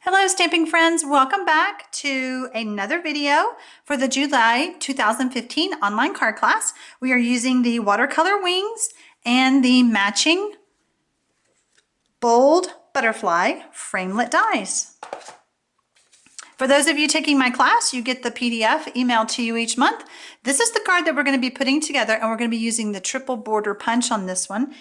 Hello stamping friends, welcome back to another video for the July 2015 online card class. We are using the watercolor wings and the matching bold butterfly framelit dies. For those of you taking my class, you get the PDF emailed to you each month. This is the card that we're going to be putting together, and we're going to be using the triple border punch on this one.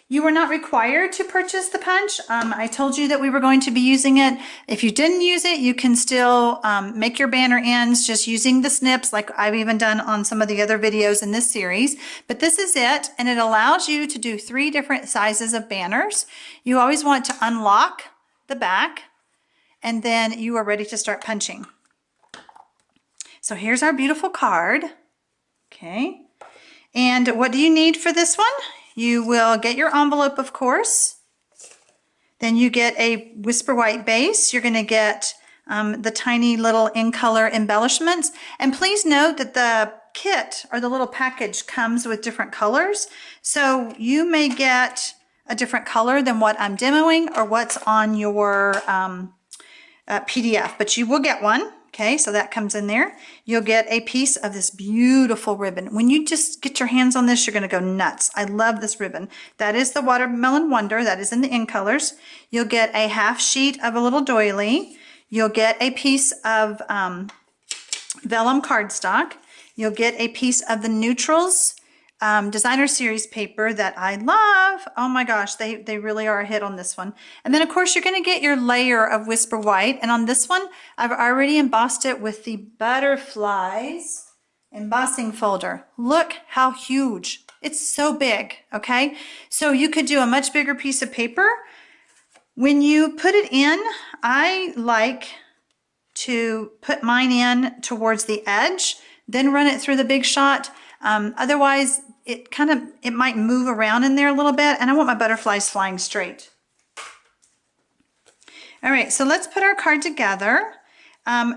You were not required to purchase the punch. I told you that we were going to be using it. If you didn't use it, you can still make your banner ends just using the snips like I've even done on some of the other videos in this series. But this is it, and it allows you to do 3 different sizes of banners. You always want to unlock the back, and then you are ready to start punching. So here's our beautiful card. Okay. And what do you need for this one? You will get your envelope, of course. Then you get a Whisper White base. You're going to get the tiny little in color embellishments. And please note that the kit or the little package comes with different colors. So you may get a different color than what I'm demoing or what's on your PDF, but you will get one. Okay, so that comes in there. You'll get a piece of this beautiful ribbon. When you just get your hands on this, you're going to go nuts. I love this ribbon. That is the Watermelon Wonder. That is in the in colors. You'll get a half sheet of a little doily. You'll get a piece of vellum cardstock. You'll get a piece of the Neutrals designer series paper that I love. Oh my gosh, they really are a hit on this one. And then of course you're going to get your layer of Whisper White. And on this one, I've already embossed it with the butterflies embossing folder. Look how huge. It's so big, okay? So you could do a much bigger piece of paper. When you put it in, I like to put mine in towards the edge, then run it through the big shot. Otherwise, it might move around in there a little bit, and I want my butterflies flying straight. All right, so let's put our card together.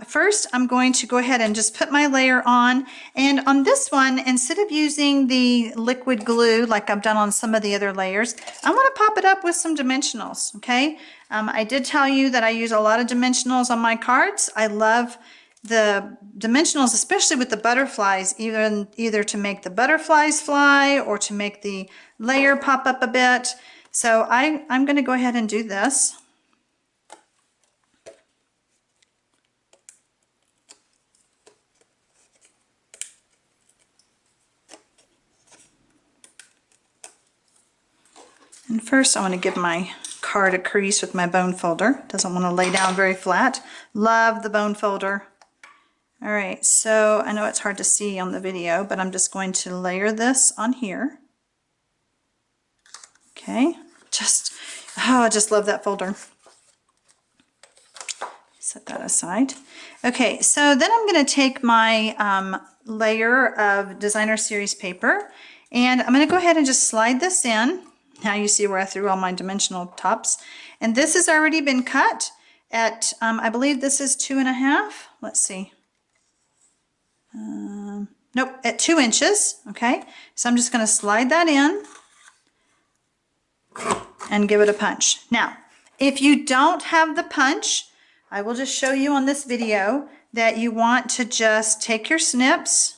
First, I'm going to go ahead and just put my layer on. And on this one, instead of using the liquid glue like I've done on some of the other layers, I want to pop it up with some dimensionals, okay? I did tell you that I use a lot of dimensionals on my cards. I love the dimensionals, especially with the butterflies, either to make the butterflies fly or to make the layer pop up a bit. So I'm going to go ahead and do this. And first I want to give my card a crease with my bone folder. Doesn't want to lay down very flat. Love the bone folder. All right, so I know it's hard to see on the video, but I'm just going to layer this on here. Okay, I just love that folder. Set that aside. Okay, so then I'm going to take my layer of designer series paper, and I'm going to go ahead and just slide this in. Now you see where I threw all my dimensional tops. And this has already been cut at, I believe this is 2.5. Let's see. Nope, at 2 inches, okay? So I'm just going to slide that in and give it a punch. Now, if you don't have the punch, I will just show you on this video that you want to just take your snips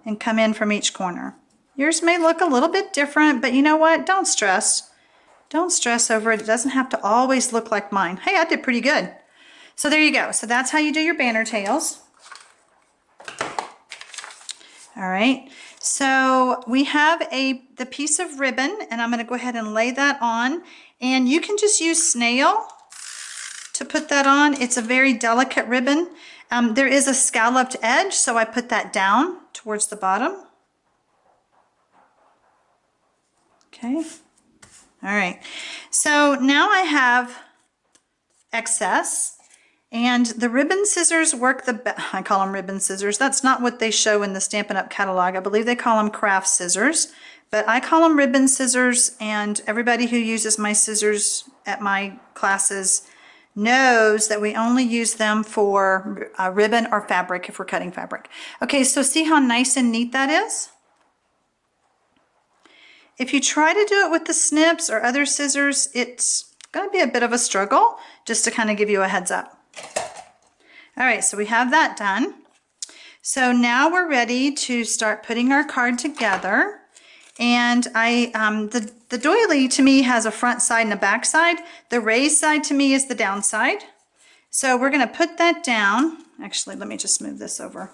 and come in from each corner. Yours may look a little bit different, but you know what? Don't stress. Don't stress over it. It doesn't have to always look like mine. Hey, I did pretty good. So there you go. So that's how you do your banner tails. All right, so we have the piece of ribbon, and I'm going to go ahead and lay that on. And you can just use snail to put that on. It's a very delicate ribbon. There is a scalloped edge, so I put that down towards the bottom. Okay, all right. So now I have excess. And the ribbon scissors work the best. I call them ribbon scissors. That's not what they show in the Stampin' Up! Catalog. I believe they call them craft scissors, but I call them ribbon scissors, and everybody who uses my scissors at my classes knows that we only use them for ribbon or fabric if we're cutting fabric. Okay, so see how nice and neat that is? If you try to do it with the snips or other scissors, it's going to be a bit of a struggle, just to kind of give you a heads up. All right, so we have that done. So now we're ready to start putting our card together. And the doily to me has a front side and a back side. The raised side to me is the down side. So we're going to put that down. Actually, let me just move this over.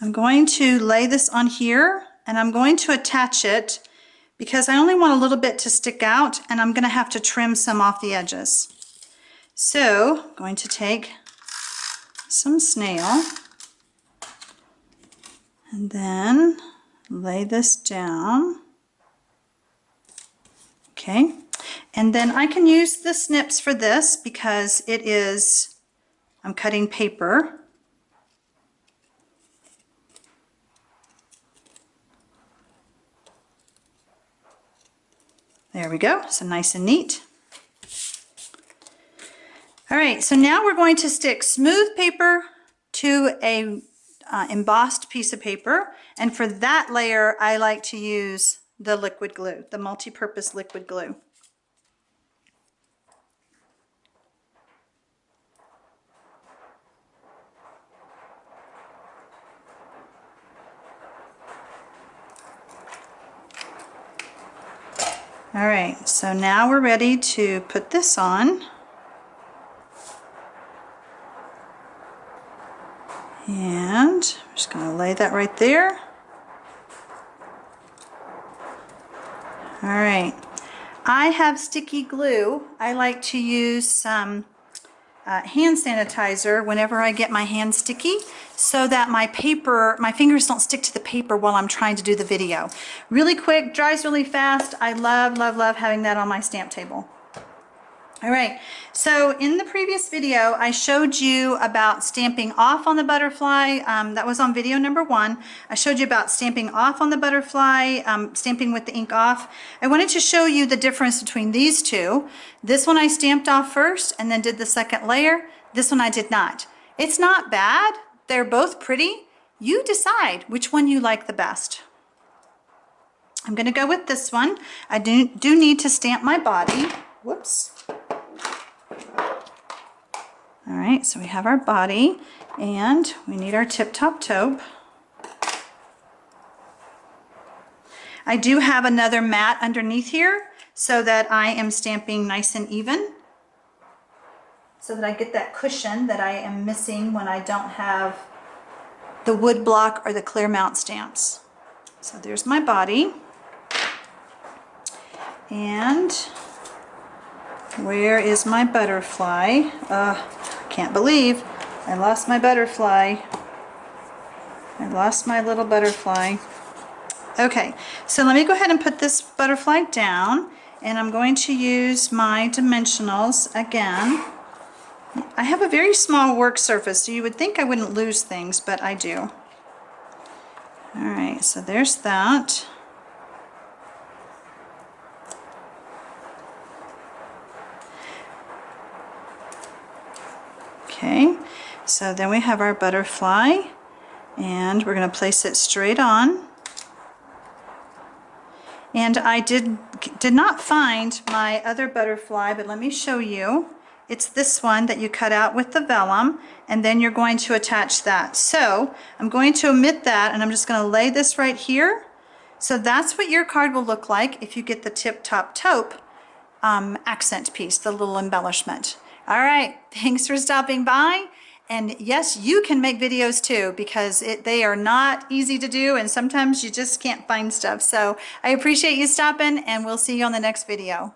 I'm going to lay this on here, and I'm going to attach it because I only want a little bit to stick out, and I'm going to have to trim some off the edges. So I'm going to take some snail and then lay this down. Okay, and then I can use the snips for this because I'm cutting paper. There we go, so nice and neat. All right, so now we're going to stick smooth paper to a embossed piece of paper, and for that layer I like to use the liquid glue, the multi-purpose liquid glue. All right, so now we're ready to put this on. And I'm just going to lay that right there. All right, I have sticky glue. I like to use some hand sanitizer whenever I get my hands sticky so that my fingers don't stick to the paper while I'm trying to do the video. Really quick, dries really fast. I love, love, love having that on my stamp table. All right, so in the previous video, I showed you about stamping off on the butterfly. That was on video number 1. I showed you about stamping off on the butterfly, stamping with the ink off. I wanted to show you the difference between these two. This one I stamped off first and then did the second layer. This one I did not. It's not bad. They're both pretty. You decide which one you like the best. I'm going to go with this one. I do need to stamp my body. Whoops. All right, so we have our body and we need our tip-top taupe. I do have another mat underneath here so that I am stamping nice and even, so that I get that cushion that I am missing when I don't have the wood block or the clear mount stamps. So there's my body. And where is my butterfly? Can't believe I lost my butterfly. I lost my little butterfly. Okay, so let me go ahead and put this butterfly down, and I'm going to use my dimensionals again. I have a very small work surface, so you would think I wouldn't lose things, but I do. All right, so there's that. Okay, so then we have our butterfly, and we're going to place it straight on. And I did not find my other butterfly, but let me show you. It's this one that you cut out with the vellum, and then you're going to attach that. So I'm going to omit that, and I'm just going to lay this right here. So that's what your card will look like if you get the tip-top taupe accent piece, the little embellishment. All right, thanks for stopping by. And yes, you can make videos too, because they are not easy to do, and sometimes you just can't find stuff. So I appreciate you stopping, and we'll see you on the next video.